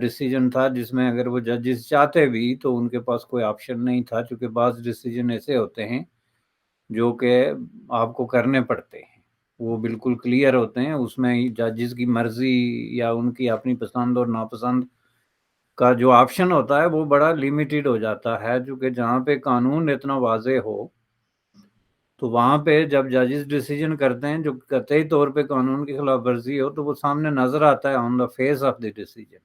Decision تھا جس میں اگر وہ ججز چاہتے بھی تو ان کے پاس کوئی آپشن نہیں تھا، چونکہ بعض ڈیسیجن ایسے ہوتے ہیں جو کہ آپ کو کرنے پڑتے ہیں، وہ بالکل کلیئر ہوتے ہیں، اس میں ججز کی مرضی یا ان کی اپنی پسند اور ناپسند کا جو آپشن ہوتا ہے وہ بڑا لیمیٹڈ ہو جاتا ہے، چونکہ جہاں پہ قانون اتنا واضح ہو تو وہاں پہ جب ججز ڈیسیجن کرتے ہیں جو قطعی طور پہ قانون کی خلاف ورزی ہو تو وہ سامنے نظر آتا ہے on the face of the decision.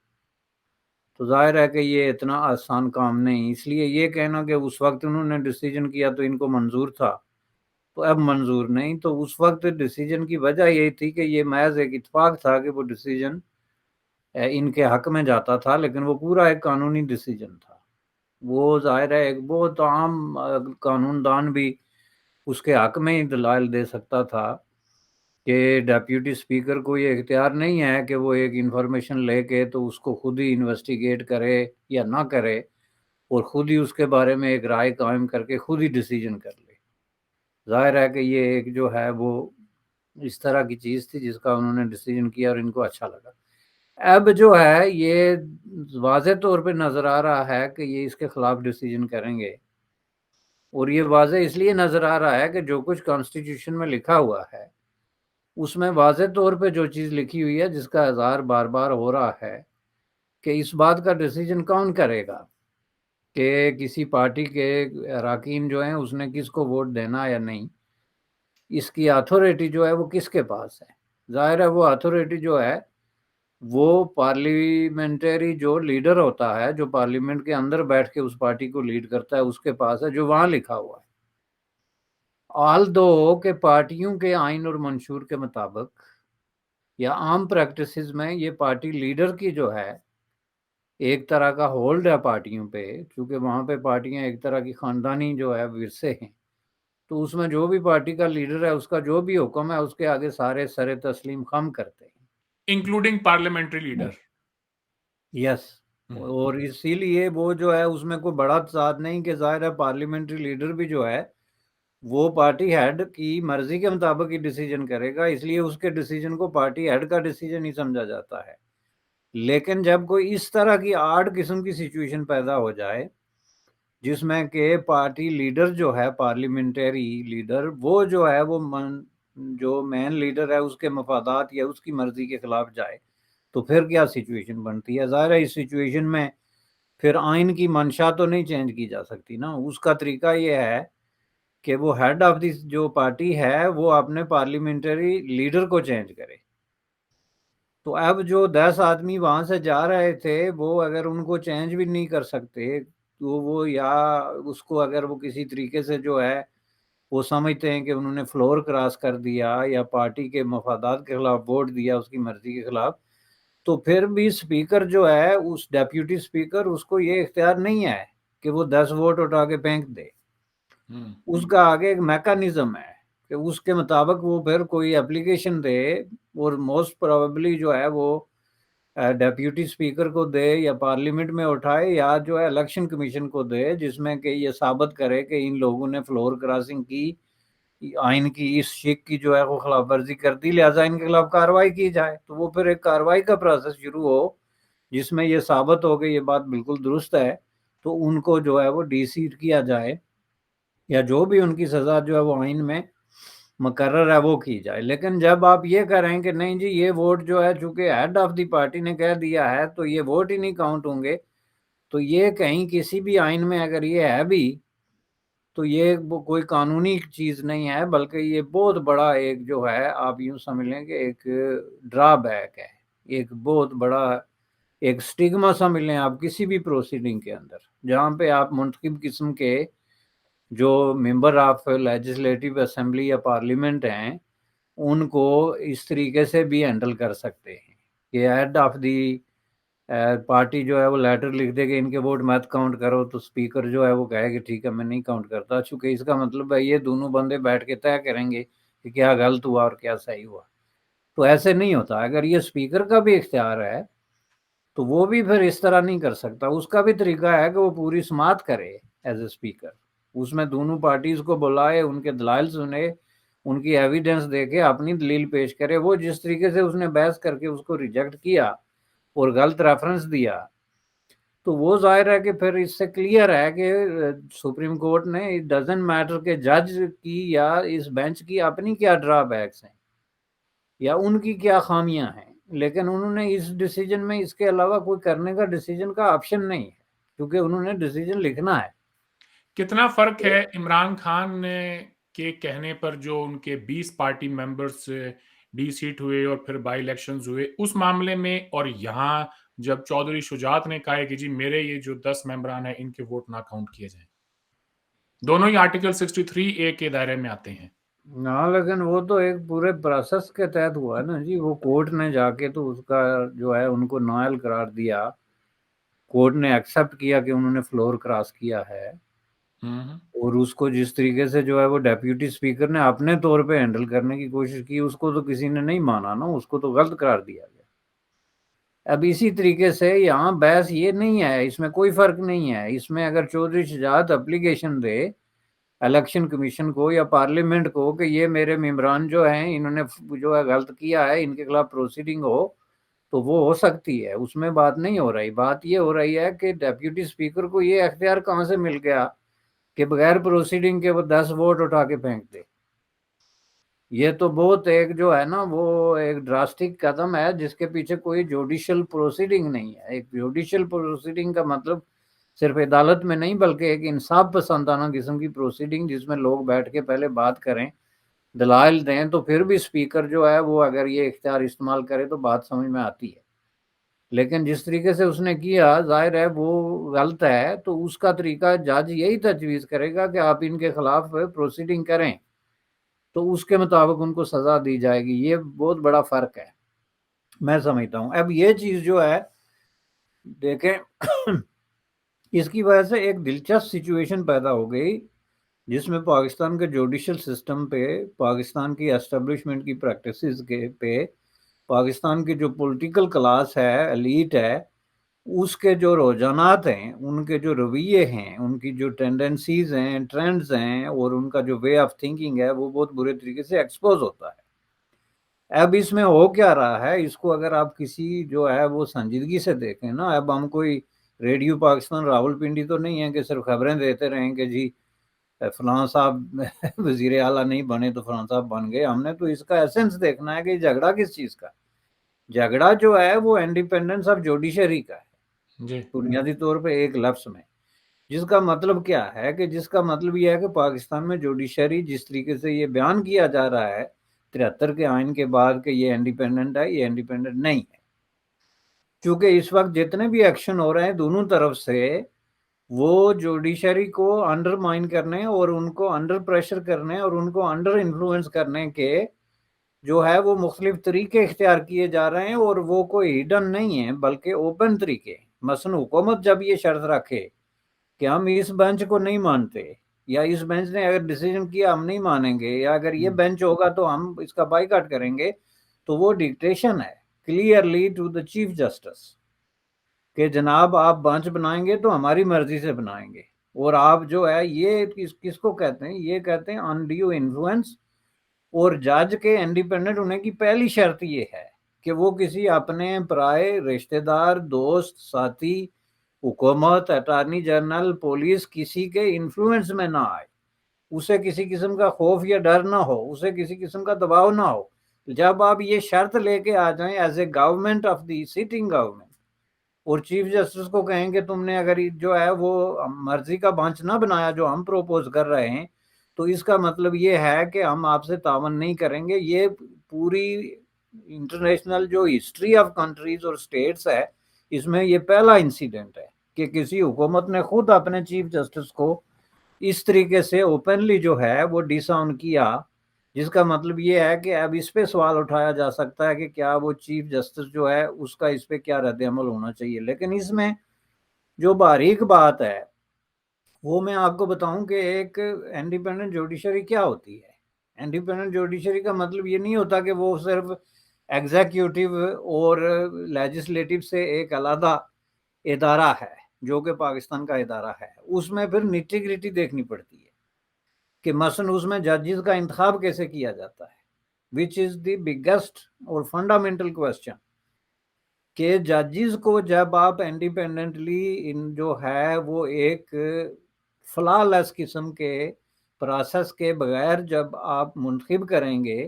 تو ظاہر ہے کہ یہ اتنا آسان کام نہیں، اس لیے یہ کہنا کہ اس وقت انہوں نے ڈیسیجن کیا تو ان کو منظور تھا تو اب منظور نہیں، تو اس وقت ڈیسیجن کی وجہ یہی تھی کہ یہ محض ایک اتفاق تھا کہ وہ ڈیسیجن ان کے حق میں جاتا تھا، لیکن وہ پورا ایک قانونی ڈیسیجن تھا۔ وہ ظاہر ہے ایک بہت عام قانون دان بھی اس کے حق میں ہی دلائل دے سکتا تھا کہ ڈیپیوٹی سپیکر کو یہ اختیار نہیں ہے کہ وہ ایک انفارمیشن لے کے تو اس کو خود ہی انویسٹیگیٹ کرے یا نہ کرے اور خود ہی اس کے بارے میں ایک رائے قائم کر کے خود ہی ڈیسیجن کر لے۔ ظاہر ہے کہ یہ ایک جو ہے وہ اس طرح کی چیز تھی جس کا انہوں نے ڈیسیجن کیا اور ان کو اچھا لگا۔ اب جو ہے یہ واضح طور پہ نظر آ رہا ہے کہ یہ اس کے خلاف ڈیسیجن کریں گے، اور یہ واضح اس لیے نظر آ رہا ہے کہ جو کچھ کانسٹیٹیوشن میں لکھا ہوا ہے اس میں واضح طور پہ جو چیز لکھی ہوئی ہے جس کا اظہار بار بار ہو رہا ہے کہ اس بات کا ڈیسیجن کون کرے گا کہ کسی پارٹی کے اراکین جو ہیں اس نے کس کو ووٹ دینا یا نہیں، اس کی اتھارٹی جو ہے وہ کس کے پاس ہے۔ ظاہر ہے وہ اتھارٹی جو ہے وہ پارلیمنٹری جو لیڈر ہوتا ہے جو پارلیمنٹ کے اندر بیٹھ کے اس پارٹی کو لیڈ کرتا ہے اس کے پاس ہے، جو وہاں لکھا ہوا ہے۔ آلدو کہ پارٹیوں کے آئین اور منشور کے مطابق یا عام پریکٹسز میں یہ پارٹی لیڈر کی جو ہے ایک طرح کا ہولڈ ہے پارٹیوں پہ، چونکہ وہاں پہ پارٹیاں ایک طرح کی خاندانی جو ہے ورثے ہیں، تو اس میں جو بھی پارٹی کا لیڈر ہے اس کا جو بھی حکم ہے اس کے آگے سارے سر تسلیم خم کرتے ہیں، انکلوڈنگ پارلیمنٹری لیڈر۔ یس، اور اسی لیے وہ جو ہے اس میں کوئی بڑا تضاد نہیں کہ ظاہر ہے پارلیمنٹری لیڈر بھی جو ہے وہ پارٹی ہیڈ کی مرضی کے مطابق ہی ڈیسیجن کرے گا، اس لیے اس کے ڈیسیجن کو پارٹی ہیڈ کا ڈیسیجن ہی سمجھا جاتا ہے۔ لیکن جب کوئی اس طرح کی آڈ قسم کی سچویشن پیدا ہو جائے جس میں کہ پارٹی لیڈر جو ہے پارلیمنٹری لیڈر وہ جو ہے وہ جو مین لیڈر ہے اس کے مفادات یا اس کی مرضی کے خلاف جائے تو پھر کیا سچویشن بنتی ہے؟ ظاہر ہے اس سچویشن میں پھر آئین کی منشا تو نہیں چینج کی جا سکتی نا، اس کا طریقہ یہ ہے کہ وہ ہیڈ آف دی جو پارٹی ہے وہ اپنے پارلیمنٹری لیڈر کو چینج کرے۔ تو اب جو 10 آدمی وہاں سے جا رہے تھے وہ اگر ان کو چینج بھی نہیں کر سکتے تو وہ یا اس کو اگر وہ کسی طریقے سے جو ہے وہ سمجھتے ہیں کہ انہوں نے فلور کراس کر دیا یا پارٹی کے مفادات کے خلاف ووٹ دیا اس کی مرضی کے خلاف، تو پھر بھی سپیکر جو ہے اس ڈیپیوٹی سپیکر اس کو یہ اختیار نہیں ہے کہ وہ 10 ووٹ اٹھا کے پھینک دے۔ اس کا آگے ایک میکانزم ہے کہ اس کے مطابق وہ پھر کوئی اپلیکیشن دے اور موسٹ پروبیبلی جو ہے وہ ڈیپیوٹی سپیکر کو دے یا پارلیمنٹ میں اٹھائے یا جو ہے الیکشن کمیشن کو دے، جس میں کہ یہ ثابت کرے کہ ان لوگوں نے فلور کراسنگ کی، آئین کی اس شک کی جو ہے وہ خلاف ورزی کر دی، لہٰذا ان کے خلاف کارروائی کی جائے۔ تو وہ پھر ایک کارروائی کا پروسیس شروع ہو جس میں یہ ثابت ہو کہ یہ بات بالکل درست ہے تو ان کو جو ہے وہ ڈی سیٹ کیا جائے یا جو بھی ان کی سزا جو ہے وہ آئین میں مقرر ہے وہ کی جائے۔ لیکن جب آپ یہ کریں کہ نہیں جی یہ ووٹ جو ہے چونکہ ہیڈ آف دی پارٹی نے کہہ دیا ہے تو یہ ووٹ ہی نہیں کاؤنٹ ہوں گے، تو یہ کہیں کسی بھی آئین میں اگر یہ ہے بھی تو یہ کوئی قانونی چیز نہیں ہے، بلکہ یہ بہت بڑا ایک جو ہے آپ یوں سمجھ لیں کہ ایک ڈرا بیک ہے، ایک بہت بڑا ایک سٹگما سمجھ لیں آپ کسی بھی پروسیڈنگ کے اندر، جہاں پہ آپ منتخب قسم کے جو ممبر آف لیجسلیٹو اسمبلی یا پارلیمنٹ ہیں ان کو اس طریقے سے بھی ہینڈل کر سکتے ہیں کہ ہیڈ آف دی پارٹی جو ہے وہ لیٹر لکھ دے کہ ان کے ووٹ مت کاؤنٹ کرو، تو سپیکر جو ہے وہ کہے کہ ٹھیک ہے میں نہیں کاؤنٹ کرتا، چونکہ اس کا مطلب ہے یہ دونوں بندے بیٹھ کے طے کریں گے کہ کیا غلط ہوا اور کیا صحیح ہوا۔ تو ایسے نہیں ہوتا، اگر یہ سپیکر کا بھی اختیار ہے تو وہ بھی پھر اس طرح نہیں کر سکتا، اس کا بھی طریقہ ہے کہ وہ پوری سماعت کرے ایز اے سپیکر، اس میں دونوں پارٹیز کو بلائے، ان کے دلائل سنے، ان کی ایویڈنس دے کے اپنی دلیل پیش کرے، وہ جس طریقے سے اس نے بحث کر کے اس کو ریجیکٹ کیا اور غلط ریفرنس دیا، تو وہ ظاہر ہے کہ پھر اس سے کلیئر ہے کہ سپریم کورٹ نے اٹ ڈزنٹ میٹر کہ جج کی یا اس بینچ کی اپنی کیا ڈرا بیکس ہیں یا ان کی کیا خامیاں ہیں، لیکن انہوں نے اس ڈیسیجن میں اس کے علاوہ کوئی کرنے کا ڈیسیجن کا آپشن نہیں ہے، کیونکہ انہوں نے ڈیسیجن لکھنا ہے۔ کتنا فرق ہے عمران خان کے کہنے پر جو ان کے 20 پارٹی ممبرز ڈی سیٹ ہوئے اور پھر بائی الیکشنز ہوئے اس معاملے میں، اور یہاں جب چودھری شجاعت نے کہا ہے کہ جی میرے یہ جو 10 ممبران ہیں ان کے ووٹ نہ کاؤنٹ کیے جائیں، دونوں ہی آرٹیکل 63A کے دائرے میں آتے ہیں۔ ہاں لیکن وہ تو ایک پورے پروسیس کے تحت ہوا ہے نا جی، وہ کورٹ نے جا کے تو اس کا جو ہے ان کو نائل قرار دیا، کورٹ نے ایکسپٹ کیا کہ انہوں نے فلور کراس کیا ہے، اور اس کو جس طریقے سے جو ہے وہ ڈیپیوٹی اسپیکر نے اپنے طور پہ ہینڈل کرنے کی کوشش کی، اس کو تو کسی نے نہیں مانا نا، اس کو تو غلط قرار دیا گیا۔ اب اسی طریقے سے یہاں بحث یہ نہیں ہے، اس میں کوئی فرق نہیں ہے، اس میں اگر چودھری شجاعت اپلیکیشن دے الیکشن کمیشن کو یا پارلیمنٹ کو کہ یہ میرے ممبران جو ہیں انہوں نے جو ہے غلط کیا ہے، ان کے خلاف پروسیڈنگ ہو، تو وہ ہو سکتی ہے، اس میں بات نہیں ہو رہی۔ بات یہ ہو رہی ہے کہ ڈیپیوٹی اسپیکر کو یہ اختیار کہاں سے مل گیا کہ بغیر پروسیڈنگ کے وہ 10 ووٹ اٹھا کے پھینک دے۔ یہ تو بہت ایک جو ہے نا وہ ایک ڈراسٹک قدم ہے جس کے پیچھے کوئی جوڈیشل پروسیڈنگ نہیں ہے۔ ایک جوڈیشل پروسیڈنگ کا مطلب صرف عدالت میں نہیں بلکہ ایک انصاف پسندانہ قسم کی پروسیڈنگ جس میں لوگ بیٹھ کے پہلے بات کریں، دلائل دیں، تو پھر بھی اسپیکر جو ہے وہ اگر یہ اختیار استعمال کرے تو بات سمجھ میں آتی ہے۔ لیکن جس طریقے سے اس نے کیا ظاہر ہے وہ غلط ہے، تو اس کا طریقہ جج یہی تجویز کرے گا کہ آپ ان کے خلاف پروسیڈنگ کریں، تو اس کے مطابق ان کو سزا دی جائے گی۔ یہ بہت بڑا فرق ہے میں سمجھتا ہوں۔ اب یہ چیز جو ہے دیکھیں اس کی وجہ سے ایک دلچسپ سچویشن پیدا ہو گئی جس میں پاکستان کے جوڈیشل سسٹم پہ، پاکستان کی اسٹیبلشمنٹ کی پریکٹسز کے پہ، پاکستان کی جو پولیٹیکل کلاس ہے، ایلیٹ ہے، اس کے جو رجحانات ہیں، ان کے جو رویے ہیں، ان کی جو ٹینڈنسیز ہیں، ٹرینڈز ہیں، اور ان کا جو وے آف تھنکنگ ہے وہ بہت برے طریقے سے ایکسپوز ہوتا ہے۔ اب اس میں ہو کیا رہا ہے، اس کو اگر آپ کسی جو ہے وہ سنجیدگی سے دیکھیں نا، اب ہم کوئی ریڈیو پاکستان راول پنڈی تو نہیں ہے کہ صرف خبریں دیتے رہیں کہ جی فلاں صاحب وزیر اعلیٰ نہیں بنے تو فلاں صاحب بن گئے۔ ہم نے تو اس کا ایسنس دیکھنا ہے کہ جھگڑا کس چیز کا، جھگڑا جو ہے وہ انڈیپینڈنس آف جوڈیشری کا ہے جی بنیادی طور پہ ایک لفظ میں، جس کا مطلب کیا ہے کہ جس کا مطلب یہ ہے کہ پاکستان میں جوڈیشری جس طریقے سے یہ بیان کیا جا رہا ہے 73 کے آئین کے بعد کہ یہ انڈیپینڈنٹ ہے، یہ انڈیپینڈنٹ نہیں ہے، کیونکہ اس وقت جتنے بھی ایکشن ہو رہے ہیں دونوں طرف سے وہ جوڈیشری کو انڈر مائن کرنے اور ان کو انڈر پریشر کرنے اور ان کو انڈر انفلوئنس کرنے کے جو ہے وہ مختلف طریقے اختیار کیے جا رہے ہیں، اور وہ کوئی ہڈن نہیں ہیں بلکہ اوپن طریقے۔ مثلا حکومت جب یہ شرط رکھے کہ ہم اس بینچ کو نہیں مانتے، یا اس بینچ نے اگر ڈیسیجن کیا ہم نہیں مانیں گے، یا اگر یہ بینچ ہوگا تو ہم اس کا بائیکاٹ کریں گے، تو وہ ڈکٹیشن ہے clearly to the chief justice کہ جناب آپ بینچ بنائیں گے تو ہماری مرضی سے بنائیں گے، اور آپ جو ہے یہ کس کو کہتے ہیں، یہ کہتے ہیں انڈیو انفلوئنس۔ اور جج کے انڈیپینڈنٹ ہونے کی پہلی شرط یہ ہے کہ وہ کسی اپنے پرائے رشتہ دار، دوست، ساتھی، حکومت، اٹارنی جنرل، پولیس، کسی کے انفلوئنس میں نہ آئے، اسے کسی قسم کا خوف یا ڈر نہ ہو، اسے کسی قسم کا دباؤ نہ ہو۔ جب آپ یہ شرط لے کے آ جائیں as a government of the sitting government, اور چیف جسٹس کو کہیں کہ تم نے اگر جو ہے وہ مرضی کا بینچ نہ بنایا جو ہم پروپوز کر رہے ہیں، تو اس کا مطلب یہ ہے کہ ہم آپ سے تعاون نہیں کریں گے۔ یہ پوری انٹرنیشنل جو ہسٹری آف کنٹریز اور اسٹیٹس ہے اس میں یہ پہلا انسیڈنٹ ہے کہ کسی حکومت نے خود اپنے چیف جسٹس کو اس طریقے سے اوپنلی جو ہے وہ ڈس آن کیا، جس کا مطلب یہ ہے کہ اب اس پہ سوال اٹھایا جا سکتا ہے کہ کیا وہ چیف جسٹس جو ہے اس کا اس پہ کیا رد عمل ہونا چاہیے۔ لیکن اس میں جو باریک بات ہے وہ میں آپ کو بتاؤں کہ ایک انڈیپینڈنٹ جوڈیشری کیا ہوتی ہے۔ انڈیپینڈنٹ جوڈیشری کا مطلب یہ نہیں ہوتا کہ وہ صرف ایگزیکیوٹیو اور لیجسلیٹو سے ایک علیحدہ ادارہ ہے جو کہ پاکستان کا ادارہ ہے۔ اس میں پھر نٹی گریٹی دیکھنی پڑتی ہے کہ مثلا اس میں ججز کا انتخاب کیسے کیا جاتا ہے، وچ از دی بگیسٹ اور فنڈامنٹل کوشچن۔ کہ ججز کو جب آپ انڈیپینڈنٹلی جو ہے وہ ایک فلا لیس قسم کے پروسیس کے بغیر جب آپ منتخب کریں گے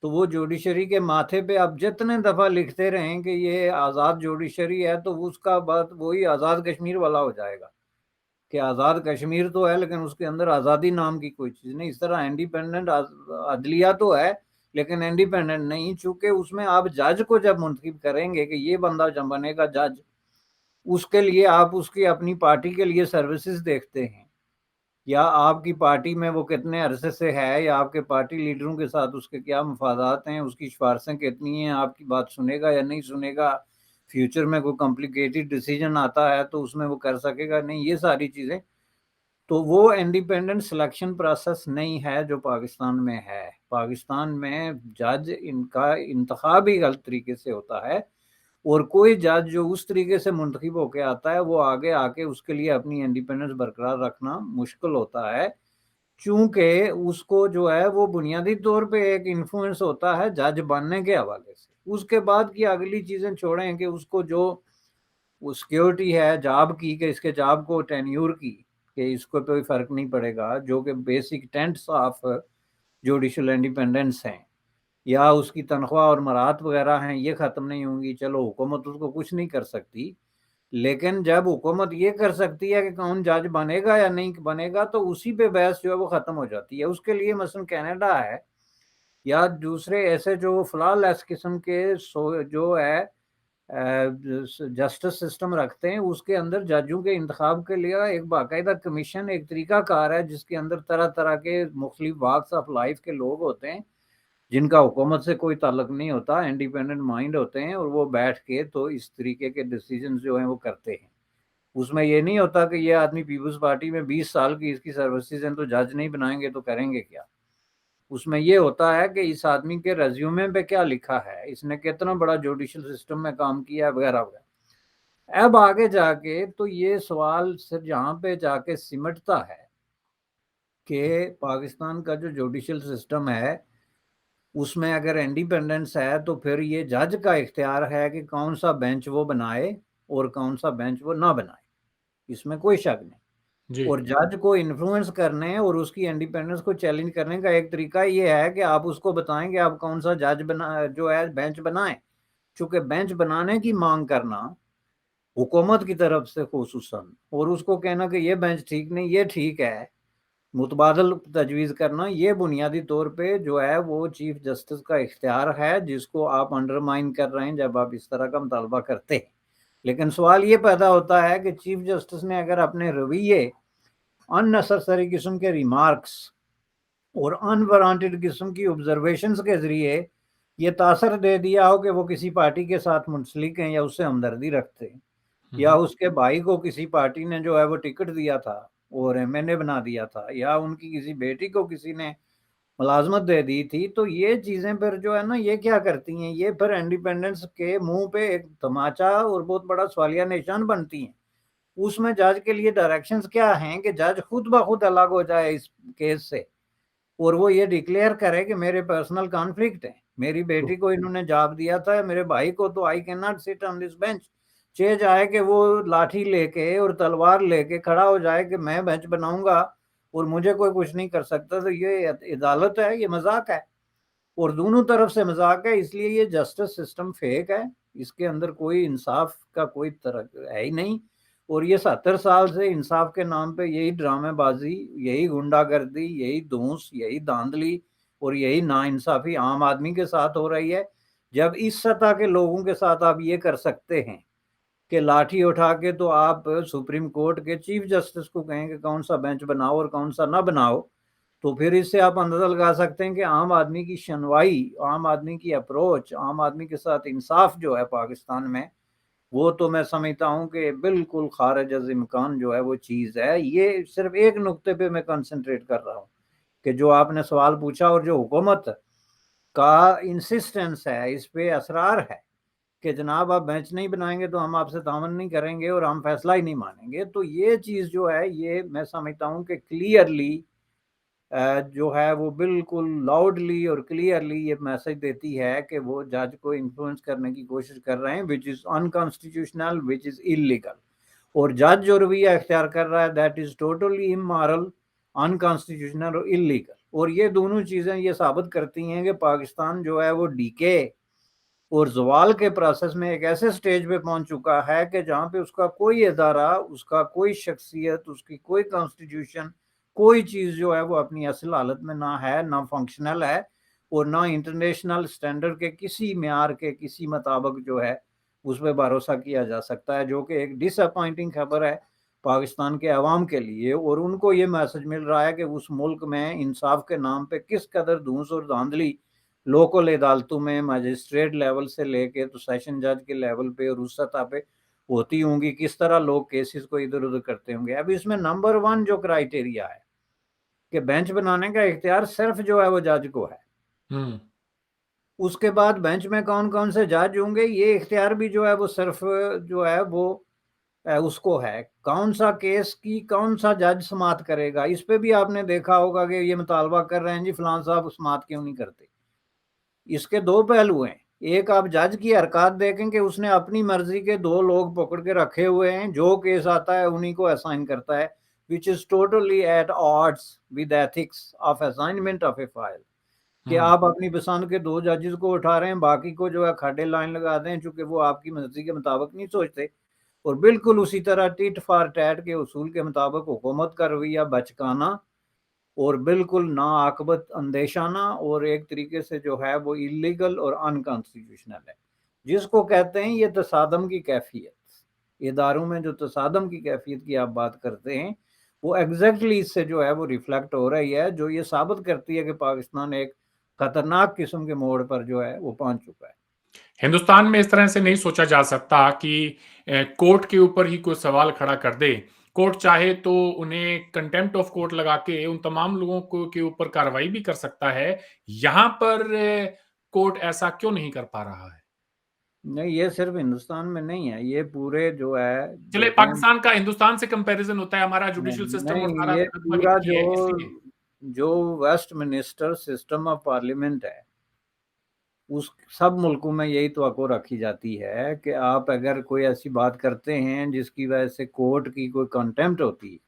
تو وہ جوڈیشری کے ماتھے پہ آپ جتنے دفعہ لکھتے رہیں کہ یہ آزاد جوڈیشری ہے تو اس کا بعد وہی آزاد کشمیر والا ہو جائے گا کہ آزاد کشمیر تو ہے لیکن اس کے اندر آزادی نام کی کوئی چیز نہیں. اس طرح انڈیپینڈنٹ عدلیہ تو ہے لیکن انڈیپینڈنٹ نہیں, چونکہ اس میں آپ جج کو جب منتخب کریں گے کہ یہ بندہ جب بنے گا جج, اس کے لیے آپ اس کی اپنی پارٹی کے لیے سروسز دیکھتے ہیں یا آپ کی پارٹی میں وہ کتنے عرصے سے ہے یا آپ کے پارٹی لیڈروں کے ساتھ اس کے کیا مفادات ہیں, اس کی سفارشیں کتنی ہیں, آپ کی بات سنے گا یا نہیں سنے گا, فیوچر میں کوئی کمپلیکیٹڈ ڈیسیجن آتا ہے تو اس میں وہ کر سکے گا نہیں, یہ ساری چیزیں. تو وہ انڈیپینڈنٹ سلیکشن پروسیس نہیں ہے جو پاکستان میں ہے. پاکستان میں جج ان کا انتخاب ہی غلط طریقے سے ہوتا ہے اور کوئی جج جو اس طریقے سے منتخب ہو کے آتا ہے وہ آگے آ کے اس کے لیے اپنی انڈیپینڈنس برقرار رکھنا مشکل ہوتا ہے, چونکہ اس کو جو ہے وہ بنیادی طور پہ ایک انفلوئنس ہوتا ہے جج بننے کے حوالے سے. اس کے بعد کی اگلی چیزیں چھوڑیں کہ اس کو جو وہ سیکیورٹی ہے جاب کی کہ اس کے جاب کو ٹینیور کی کہ اس کو کوئی فرق نہیں پڑے گا, جو کہ basic tenets of judicial independence ہیں, یا اس کی تنخواہ اور مراد وغیرہ ہیں یہ ختم نہیں ہوں گی. چلو حکومت اس کو کچھ نہیں کر سکتی, لیکن جب حکومت یہ کر سکتی ہے کہ کون جج بنے گا یا نہیں بنے گا تو اسی پہ بحث جو ہے وہ ختم ہو جاتی ہے. اس کے لیے مثلا کینیڈا ہے یا دوسرے ایسے جو فلا لیس قسم کے جو ہے جسٹس سسٹم رکھتے ہیں, اس کے اندر ججوں کے انتخاب کے لیے ایک باقاعدہ کمیشن, ایک طریقہ کار ہے جس کے اندر طرح طرح کے مختلف واقس آف لائف کے لوگ ہوتے ہیں جن کا حکومت سے کوئی تعلق نہیں ہوتا, انڈیپینڈنٹ مائنڈ ہوتے ہیں, اور وہ بیٹھ کے تو اس طریقے کے ڈیسیجنز جو ہیں وہ کرتے ہیں. اس میں یہ نہیں ہوتا کہ یہ آدمی پیپلز پارٹی میں 20 سال کی اس کی سروسز ہیں تو جج نہیں بنائیں گے تو کریں گے کیا. اس میں یہ ہوتا ہے کہ اس آدمی کے ریزیومے پہ کیا لکھا ہے, اس نے کتنا بڑا جوڈیشل سسٹم میں کام کیا ہے وغیرہ وغیرہ. اب آگے جا کے تو یہ سوال صرف جہاں پہ جا کے سمٹتا ہے کہ پاکستان کا جو جوڈیشل سسٹم ہے اس میں اگر انڈیپینڈنس ہے تو پھر یہ جج کا اختیار ہے کہ کون سا بینچ وہ بنائے اور کون سا بینچ وہ نہ بنائے, اس میں کوئی شک نہیں. جی اور جج کو انفلوئنس کرنے اور اس کی انڈیپینڈنس کو چیلنج کرنے کا ایک طریقہ یہ ہے کہ آپ اس کو بتائیں کہ آپ کون سا جج جو ہے بینچ بنائیں, چونکہ بینچ بنانے کی مانگ کرنا حکومت کی طرف سے خصوصاً, اور اس کو کہنا کہ یہ بینچ ٹھیک نہیں یہ ٹھیک ہے, متبادل تجویز کرنا, یہ بنیادی طور پہ جو ہے وہ چیف جسٹس کا اختیار ہے جس کو آپ انڈرمائن کر رہے ہیں جب آپ اس طرح کا مطالبہ کرتے ہیں. لیکن سوال یہ پیدا ہوتا ہے کہ چیف جسٹس نے اگر اپنے رویے ان نیسیسری قسم کے ریمارکس اور انوارانٹیڈ قسم کی آبزرویشنز کے ذریعے یہ تاثر دے دیا ہو کہ وہ کسی پارٹی کے ساتھ منسلک ہیں یا اس سے ہمدردی رکھتے ہیں, یا اس کے بھائی کو کسی پارٹی نے جو ہے وہ ٹکٹ دیا تھا اور ایم این اے بنا دیا تھا, یا ان کی کسی بیٹی کو کسی نے ملازمت دے دی تھی, تو یہ چیزیں پھر جو ہے نا یہ کیا کرتی ہیں, یہ پھر انڈیپینڈنس کے منہ پہ ایک تماچا اور بہت بڑا سوالیہ نشان بنتی ہیں. اس میں جج کے لیے ڈائریکشنز کیا ہیں کہ جج خود بخود الگ ہو جائے اس کیس سے اور وہ یہ ڈکلیئر کرے کہ میرے پرسنل کانفلکٹ ہیں, میری بیٹی کو انہوں نے جاب دیا تھا, میرے بھائی کو, تو آئی کین ناٹ سٹ آن دس بینچ. چیز آئے کہ وہ لاٹھی لے کے اور تلوار لے کے کھڑا ہو جائے کہ میں بینچ بناؤں گا اور مجھے کوئی کچھ نہیں کر سکتا, تو یہ عدالت ہے, یہ مذاق ہے, اور دونوں طرف سے مذاق ہے. اس لیے یہ جسٹس سسٹم فیک ہے, اس کے اندر کوئی انصاف کا کوئی طرح ہے ہی نہیں, اور یہ 70 سال سے انصاف کے نام پہ یہی ڈرامے بازی, یہی گنڈا گردی, یہی دھونس, یہی دھاندلی اور یہی ناانصافی عام آدمی کے ساتھ ہو رہی ہے. جب اس سطح کے لوگوں کے ساتھ آپ یہ کر سکتے ہیں کہ لاٹھی اٹھا کے تو آپ سپریم کورٹ کے چیف جسٹس کو کہیں کہ کون سا بینچ بناؤ اور کون سا نہ بناؤ, تو پھر اس سے آپ اندازہ لگا سکتے ہیں کہ عام آدمی کی شنوائی, عام آدمی کی اپروچ, عام آدمی کے ساتھ انصاف جو ہے پاکستان میں, وہ تو میں سمجھتا ہوں کہ بالکل خارج از امکان جو ہے وہ چیز ہے. یہ صرف ایک نقطے پہ میں کنسنٹریٹ کر رہا ہوں کہ جو آپ نے سوال پوچھا اور جو حکومت کا انسسٹنس ہے, اس پہ اصرار ہے کہ جناب آپ بینچ نہیں بنائیں گے تو ہم آپ سے تعاون نہیں کریں گے اور ہم فیصلہ ہی نہیں مانیں گے, تو یہ چیز جو ہے یہ میں سمجھتا ہوں کہ کلیئرلی جو ہے وہ بالکل لاؤڈلی اور کلیئرلی یہ میسج دیتی ہے کہ وہ جج کو انفلوئنس کرنے کی کوشش کر رہے ہیں which is unconstitutional, which is illegal. اور جج جو رویہ اختیار کر رہا ہے that is totally immoral, unconstitutional اور illegal. اور یہ دونوں چیزیں یہ ثابت کرتی ہیں کہ پاکستان جو ہے وہ ڈیکے اور زوال کے پروسیس میں ایک ایسے سٹیج پہ پہنچ چکا ہے کہ جہاں پہ اس کا کوئی ادارہ، اس کا کوئی شخصیت، اس کی کوئی کانسٹیٹیوشن، کوئی چیز جو ہے وہ اپنی اصل حالت میں نہ ہے، نہ فنکشنل ہے، اور نہ انٹرنیشنل سٹینڈرڈ کے کسی معیار کے کسی مطابق جو ہے اس پہ بھروسہ کیا جا سکتا ہے، جو کہ ایک ڈس اپوائنٹنگ خبر ہے پاکستان کے عوام کے لیے۔ اور ان کو یہ میسج مل رہا ہے کہ اس ملک میں انصاف کے نام پہ کس قدر دھونس اور دھاندلی لوکل عدالتوں میں مجسٹریٹ لیول سے لے کے تو سیشن جج کے لیول پہ اور اس سطح پہ ہوتی ہوں گی، کس طرح لوگ کیسز کو ادھر ادھر کرتے ہوں گے۔ اب اس میں نمبر 1 جو کرائیٹیریا ہے کہ بینچ بنانے کا اختیار صرف جو ہے وہ جج کو ہے، اس کے بعد بینچ میں کون کون سے جج ہوں گے یہ اختیار بھی جو ہے وہ صرف جو ہے وہ اس کو ہے، کون سا کیس کی کون سا جج سماعت کرے گا۔ اس پہ بھی آپ نے دیکھا ہوگا کہ یہ مطالبہ کر رہے ہیں جی فلان صاحب سماعت کیوں نہیں کرتے۔ اس کے 2 پہلو ہیں، ایک آپ جج کی حرکات دیکھیں کہ اس نے اپنی مرضی کے 2 لوگ پکڑ کے رکھے ہوئے ہیں، جو کیس آتا ہے انہی کو اسائن کرتا ہے which is totally at odds with ethics of assignment of a file، کہ آپ اپنی پسند کے 2 ججز کو اٹھا رہے ہیں، باقی کو جو ہے کھاڑے لائن لگا دیں چونکہ وہ آپ کی مرضی کے مطابق نہیں سوچتے۔ اور بالکل اسی طرح ٹیٹ فار ٹیٹ کے اصول کے مطابق حکومت کا رویہ بچکانا اور بالکل ناعاقبت اندیشانہ اور ایک طریقے سے جو ہے وہ ایلیگل اور انکانسٹیٹیوشنل ہے، جس کو کہتے ہیں یہ تصادم کی کیفیت۔ اداروں میں جو تصادم کی کیفیت کی آپ بات کرتے ہیں وہ ایگزیکٹلی اس سے جو ہے وہ ریفلیکٹ ہو رہی ہے، جو یہ ثابت کرتی ہے کہ پاکستان ایک خطرناک قسم کے موڑ پر جو ہے وہ پہنچ چکا ہے۔ ہندوستان میں اس طرح سے نہیں سوچا جا سکتا کہ کورٹ کے اوپر ہی کوئی سوال کھڑا کر دے، کورٹ چاہے تو انہیں کنٹیمپٹ آف کورٹ لگا کے ان تمام لوگوں کو کے اوپر کارروائی بھی کر سکتا ہے۔ یہاں پر کورٹ ایسا کیوں نہیں کر پا رہا ہے؟ نہیں، یہ صرف ہندوستان میں نہیں ہے، یہ پورے جو ہے چلے دیکھیں، پاکستان کا ہندوستان سے کمپیریزن ہوتا ہے، ہمارا جوڈیشل سسٹم اور نہیں سارا یہ لگ پورا ایک ہی ہے اس لیے۔ جو Westminster system of parliament ہے، اس سب ملکوں میں یہی توقع رکھی جاتی ہے کہ آپ اگر کوئی ایسی بات کرتے ہیں جس کی وجہ سے کورٹ کی کوئی کنٹیمپٹ ہوتی ہے،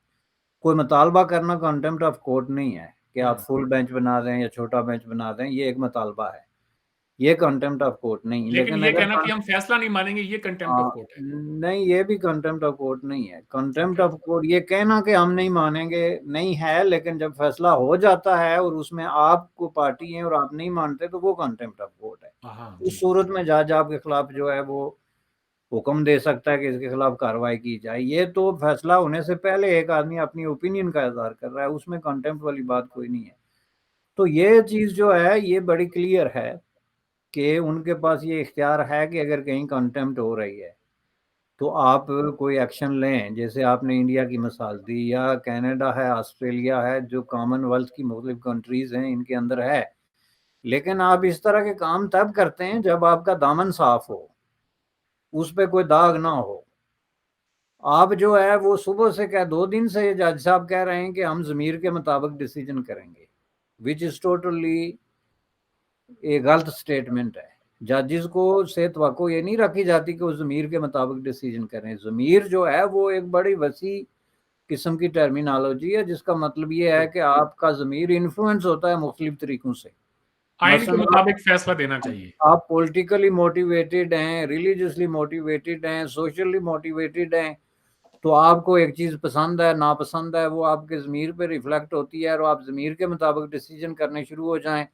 کوئی مطالبہ کرنا کنٹیمپٹ آف کورٹ نہیں ہے کہ آپ فل بینچ بنا دیں یا چھوٹا بینچ بنا دیں، یہ ایک مطالبہ ہے، یہ کنٹیمپٹ آف کورٹ نہیں۔ لیکن لیکن یہ اگر کہنا کہ ہم فیصلہ نہیں مانیں گے یہ کنٹیمپٹ آف کورٹ ہے۔ نہیں، یہ بھی کنٹیمپٹ آف کورٹ نہیں ہے۔ کنٹیمپٹ اوکے، آف کورٹ یہ کہنا کہ ہم نہیں مانیں گے نہیں ہے، لیکن جب فیصلہ ہو جاتا ہے اور اس میں آپ کو پارٹی ہیں اور آپ نہیں مانتے تو وہ کنٹیمپٹ آف کورٹ ہے۔ ہاں اس جی۔ صورت میں جج آپ کے خلاف جو ہے وہ حکم دے سکتا ہے کہ اس کے خلاف کارروائی کی جائے۔ یہ تو فیصلہ ہونے سے پہلے ایک آدمی اپنی اوپینین کا اظہار کر رہا ہے، اس میں کنٹیمپٹ والی بات کوئی نہیں ہے۔ تو یہ چیز جو ہے یہ بڑی کلیئر ہے کہ ان کے پاس یہ اختیار ہے کہ اگر کہیں کنٹیمپٹ ہو رہی ہے تو آپ کوئی ایکشن لیں، جیسے آپ نے انڈیا کی مثال دی یا کینیڈا ہے، آسٹریلیا ہے، جو کامن ویلتھ کی مختلف کنٹریز ہیں ان کے اندر ہے۔ لیکن آپ اس طرح کے کام تب کرتے ہیں جب آپ کا دامن صاف ہو، اس پہ کوئی داغ نہ ہو۔ آپ جو ہے وہ صبح سے 2 دن سے جج صاحب کہہ رہے ہیں کہ ہم ضمیر کے مطابق ڈیسیجن کریں گے، وچ از ٹوٹلی ایک غلط سٹیٹمنٹ ہے۔ ججز کو سے توقع یہ نہیں رکھی جاتی کہ وہ ضمیر کے مطابق ڈیسیجن کریں۔ ضمیر جو ہے وہ ایک بڑی وسیع قسم کی ٹرمینالوجی ہے، جس کا مطلب یہ ہے کہ آپ کا ضمیر انفلوئنس ہوتا ہے مختلف طریقوں سے۔ آئین کے مثلا مطابق فیصلہ دینا چاہیے۔ آپ پولیٹیکلی موٹیویٹیڈ ہیں، ریلیجیسلی موٹیویٹیڈ ہیں، سوشلی موٹیویٹیڈ ہیں، تو آپ کو ایک چیز پسند ہے ناپسند ہے، وہ آپ کے ضمیر پہ ریفلیکٹ ہوتی ہے، اور آپ ضمیر کے مطابق ڈیسیجن کرنے شروع ہو جائیں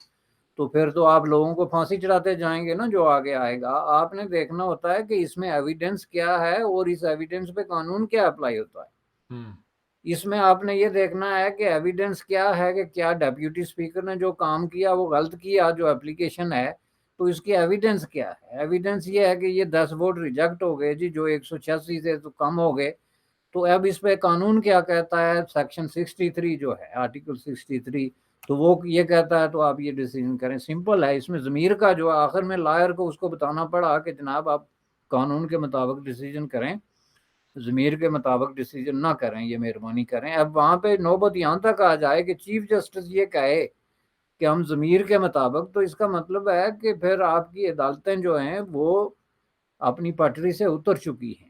تو پھر تو آپ لوگوں کو پھانسی چڑھاتے جائیں گے نا جو آگے آئے گا۔ آپ نے دیکھنا ہوتا ہے کہ اس میں ایویڈنس کیا ہے اور اس ایویڈنس پہ قانون کیا اپلائی ہوتا ہے۔ اس میں آپ نے یہ دیکھنا ہے کہ ایویڈنس کیا ہے، کہ کیا ڈیپیوٹی اسپیکر نے جو کام کیا وہ غلط کیا، جو اپلیکیشن ہے تو اس کی ایویڈنس کیا ہے۔ ایویڈنس یہ ہے کہ یہ 10 ووٹ ریجیکٹ ہو گئے جی، جو 186 سے تو کم ہو گئے، تو اب اس پہ قانون کیا کہتا ہے، سیکشن 63 جو ہے، آرٹیکل 63، تو وہ یہ کہتا ہے تو آپ یہ ڈیسیجن کریں۔ سمپل ہے، اس میں ضمیر کا جو آخر میں لائر کو اس کو بتانا پڑا کہ جناب آپ قانون کے مطابق ڈیسیجن کریں۔ ضمیر کے مطابق ڈیسیجن نہ کریں، یہ مہربانی کریں۔ اب وہاں پہ نوبت یہاں تک آ جائے کہ چیف جسٹس یہ کہے کہ ہم ضمیر کے مطابق، تو اس کا مطلب ہے کہ پھر آپ کی عدالتیں جو ہیں وہ اپنی پٹری سے اتر چکی ہیں،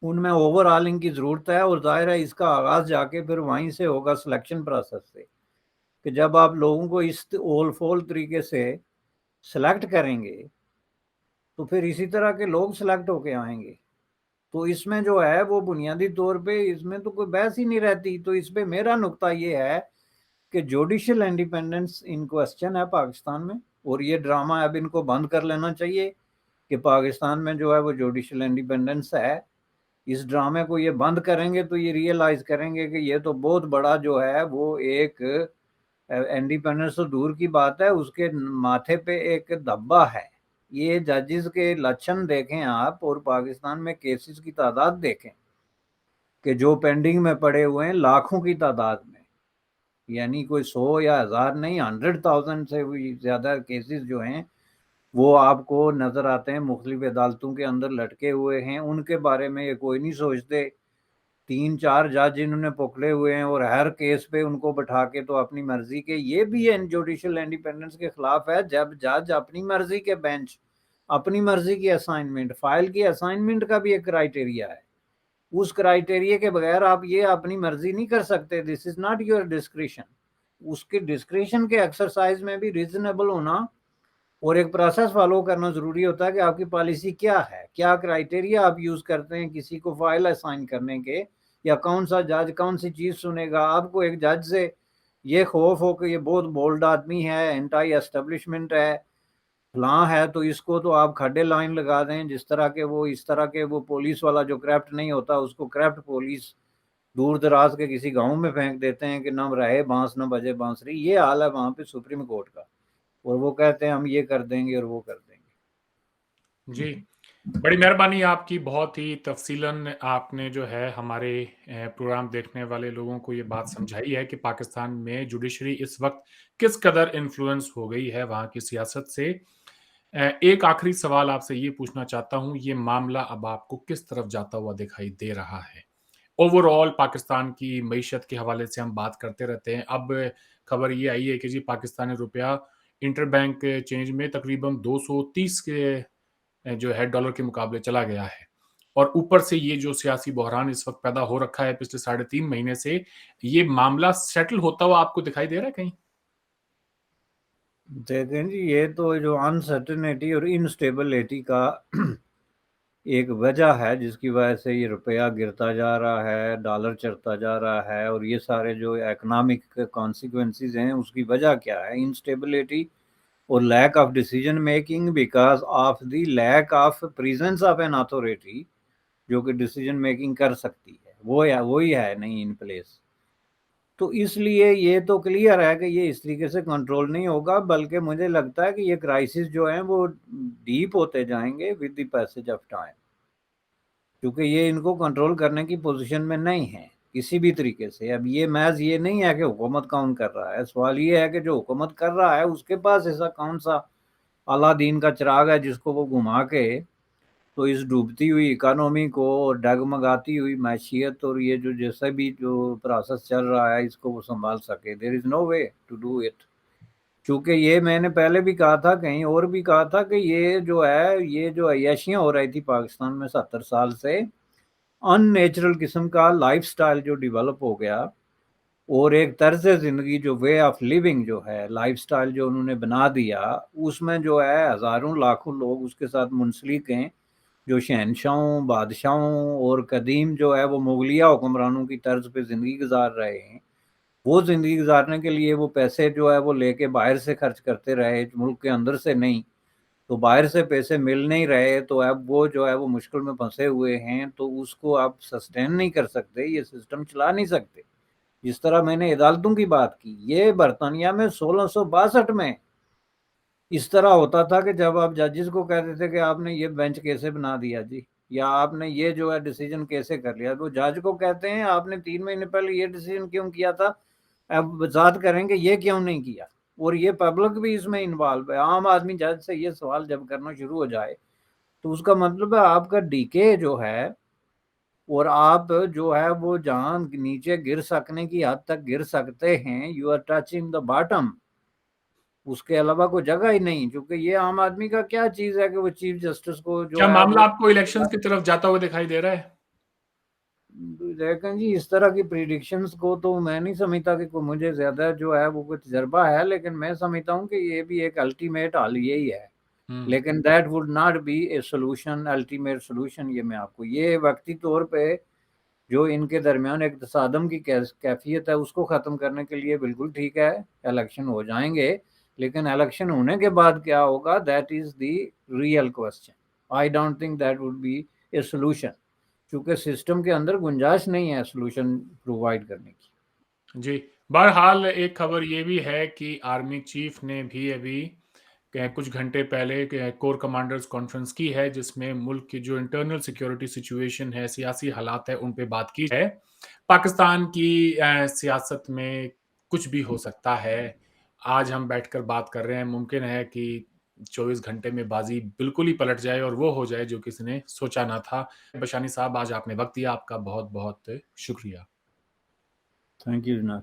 ان میں اوور ہالنگ کی ضرورت ہے، اور ظاہر ہے اس کا آغاز جا کے پھر وہیں سے ہوگا، سلیکشن پروسیس سے، کہ جب آپ لوگوں کو اس اول فول طریقے سے سلیکٹ کریں گے تو پھر اسی طرح کے لوگ سلیکٹ ہو کے آئیں گے۔ تو اس میں جو ہے وہ بنیادی طور پہ اس میں تو کوئی بحث ہی نہیں رہتی۔ تو اس پہ میرا نقطہ یہ ہے کہ جوڈیشل انڈیپینڈنس ان کوسچن ہے پاکستان میں، اور یہ ڈرامہ اب ان کو بند کر لینا چاہیے کہ پاکستان میں جو ہے وہ جوڈیشل انڈیپینڈنس ہے۔ اس ڈرامے کو یہ بند کریں گے تو یہ ریئلائز کریں گے کہ یہ تو بہت بڑا جو ہے وہ ایک انڈیپینڈنس تو دور کی بات ہے، اس کے ماتھے پہ ایک دھبا ہے۔ یہ ججز کے لچھن دیکھیں آپ، اور پاکستان میں کیسز کی تعداد دیکھیں کہ جو پینڈنگ میں پڑے ہوئے ہیں لاکھوں کی تعداد میں، یعنی کوئی 100 یا 1000 نہیں، 100,000 سے بھی زیادہ کیسز جو ہیں وہ آپ کو نظر آتے ہیں، مختلف عدالتوں کے اندر لٹکے ہوئے ہیں۔ ان کے بارے میں یہ کوئی نہیں سوچتے۔ 3-4 جج انہوں نے پکڑے ہوئے ہیں، اور ہر کیس پہ ان کو بٹھا کے تو اپنی مرضی کے، یہ بھی جوڈیشل انڈیپینڈنس کے خلاف ہے جب جج اپنی مرضی کے بینچ، اپنی مرضی کی اسائنمنٹ، فائل کی اسائنمنٹ کا بھی ایک کرائیٹیریا ہے، اس کرائیٹیریا کے بغیر آپ یہ اپنی مرضی نہیں کر سکتے۔ دس از ناٹ یور ڈسکریشن۔ اس کے ڈسکریشن کے ایکسرسائز میں بھی ریزنیبل ہونا اور ایک پروسیس فالو کرنا ضروری ہوتا ہے کہ آپ کی پالیسی کیا ہے، کیا کرائیٹیریا آپ یوز کرتے ہیں کسی کو فائل اسائن کرنے کے، یا کون سا جج کون سی چیز سنے گا۔ آپ کو ایک جج سے یہ خوف ہو کہ یہ بہت بولڈ آدمی ہے، اینٹائی اسٹیبلشمنٹ ہے، فلاں ہے، تو اس کو تو آپ کھڈے لائن لگا دیں، جس طرح کے وہ اس طرح کے وہ پولیس والا جو کرپٹ نہیں ہوتا اس کو کرپٹ پولیس دور دراز کے کسی گاؤں میں پھینک دیتے ہیں کہ نہ رہے بانس نہ بجے بانسری۔ یہ حال ہے وہاں پہ سپریم کورٹ کا، اور وہ کہتے ہیں ہم یہ کر دیں گے اور وہ کر دیں گے۔ جی بڑی مہربانی آپ کی، بہت ہی تفصیلاً آپ نے جو ہے ہمارے پروگرام دیکھنے والے لوگوں کو یہ بات سمجھائی ہے کہ پاکستان میں جوڈیشری اس وقت کس قدر انفلوئنس ہو گئی ہے وہاں کی سیاست سے۔ ایک آخری سوال آپ سے یہ پوچھنا چاہتا ہوں، یہ معاملہ اب آپ کو کس طرف جاتا ہوا دکھائی دے رہا ہے؟ اوور آل پاکستان کی معیشت کے حوالے سے ہم بات کرتے رہتے ہیں، اب خبر یہ آئی ہے کہ جی پاکستانی روپیہ انٹر بینک چینج میں تقریباً 230 کے جو ہے ڈالر کے مقابلے چلا گیا ہے، اور اوپر سے یہ جو سیاسی بحران اس وقت پیدا ہو رکھا ہے پچھلے 3.5 مہینے سے، یہ معاملہ سیٹل ہوتا ہوا آپ کو دکھائی دے رہا ہے کہیں؟ دیکھیں جی، یہ تو جو انسرٹنیٹی اور انسٹیبلٹی کا ایک وجہ ہے جس کی وجہ سے یہ روپیہ گرتا جا رہا ہے، ڈالر چڑھتا جا رہا ہے، اور یہ سارے جو اکنامک کانسیکوینسز ہیں اس کی وجہ کیا ہے؟ انسٹیبلٹی اور lack of decision making because of the lack of presence of an authority جو کہ ڈیسیجن میکنگ کر سکتی ہے، وہی ہے نہیں ان پلیس۔ تو اس لیے یہ تو کلیئر ہے کہ یہ اس طریقے سے کنٹرول نہیں ہوگا، بلکہ مجھے لگتا ہے کہ یہ کرائسس جو ہیں وہ ڈیپ ہوتے جائیں گے with the passage of time, کیونکہ یہ ان کو کنٹرول کرنے کی پوزیشن میں نہیں ہے کسی بھی طریقے سے۔ اب یہ محض یہ نہیں ہے کہ حکومت کون کر رہا ہے، سوال یہ ہے کہ جو حکومت کر رہا ہے اس کے پاس ایسا کون سا اعلیٰ دین کا چراغ ہے جس کو وہ گھما کے تو اس ڈوبتی ہوئی اکانومی کو اور ڈگمگاتی ہوئی معیشت اور یہ جو جیسا بھی جو پروسیس چل رہا ہے اس کو وہ سنبھال سکے۔ دیر از نو وے ٹو ڈو اٹ، چونکہ یہ میں نے پہلے بھی کہا تھا، کہیں اور بھی کہا تھا کہ یہ جو ہے یہ جو عیاشیاں ہو رہی تھی پاکستان میں 70 سال سے، ان نیچرل قسم کا لائف سٹائل جو ڈیولپ ہو گیا، اور ایک طرز زندگی جو وے آف لیونگ جو ہے، لائف سٹائل جو انہوں نے بنا دیا، اس میں جو ہے ہزاروں لاکھوں لوگ اس کے ساتھ منسلک ہیں، جو شہنشاہوں، بادشاہوں اور قدیم جو ہے وہ مغلیہ حکمرانوں کی طرز پہ زندگی گزار رہے ہیں۔ وہ زندگی گزارنے کے لیے وہ پیسے جو ہے وہ لے کے باہر سے خرچ کرتے رہے، ملک کے اندر سے نہیں، تو باہر سے پیسے مل نہیں رہے، تو اب وہ جو ہے وہ مشکل میں پھنسے ہوئے ہیں، تو اس کو آپ سسٹین نہیں کر سکتے، یہ سسٹم چلا نہیں سکتے۔ جس طرح میں نے عدالتوں کی بات کی، یہ برطانیہ میں 1662 میں اس طرح ہوتا تھا کہ جب آپ ججز کو کہتے تھے کہ آپ نے یہ بینچ کیسے بنا دیا جی، یا آپ نے یہ جو ہے ڈیسیجن کیسے کر لیا، وہ جج کو کہتے ہیں آپ نے 3 مہینے پہلے یہ ڈیسیجن کیوں کیا تھا، اب وضاحت کریں کہ یہ کیوں نہیں کیا، اور یہ پبلک بھی اس میں انوالو ہے۔ عام آدمی جج سے یہ سوال جب کرنا شروع ہو جائے تو اس کا مطلب ہے آپ کا ڈیکے جو ہے اور آپ جو ہے وہ جہاں نیچے گر سکنے کی حد تک گر سکتے ہیں، you are touching the bottom, اس کے علاوہ کوئی جگہ ہی نہیں. چونکہ یہ عام آدمی کا کیا چیز ہے کہ وہ چیف جسٹس کو کیا جو ہے معاملہ وہ آپ کو الیکشنز کی طرف جاتا ہوا دکھائی دے رہا ہے؟ دیکھیں جی، اس طرح کی پریڈکشنز کو تو میں نہیں سمجھتا کہ کوئی مجھے زیادہ جو ہے وہ کوئی تجربہ ہے، لیکن میں سمجھتا ہوں کہ یہ بھی ایک الٹیمیٹ حل یہی ہے. لیکن that would not be a solution, ultimate solution. یہ میں آپ کو یہ وقتی طور پہ جو ان کے درمیان ایک تصادم کی کیفیت ہے اس کو ختم کرنے کے لیے بالکل ٹھیک ہے، الیکشن ہو جائیں گے. لیکن الیکشن ہونے کے بعد کیا ہوگا، that is the real question. I don't think that would be a solution, کیونکہ سسٹم کے اندر گنجائش نہیں ہے سولوشن پرووائڈ کرنے کی. جی، بہرحال ایک خبر یہ بھی ہے کہ آرمی چیف نے بھی ابھی کچھ گھنٹے پہلے کور کمانڈرز کانفرنس کی ہے، جس میں ملک کی جو انٹرنل سیکیورٹی سچویشن ہے، سیاسی حالات ہے، ان پہ بات کی ہے. پاکستان کی سیاست میں کچھ بھی ہو سکتا ہے. آج ہم بیٹھ کر بات کر رہے ہیں، ممکن ہے کہ 24 گھنٹے میں بازی بالکل ہی پلٹ جائے اور وہ ہو جائے جو کسی نے سوچا نہ تھا. بشانی صاحب، آج آپ نے وقت دیا، آپ کا بہت بہت شکریہ. تھینک یو جناب.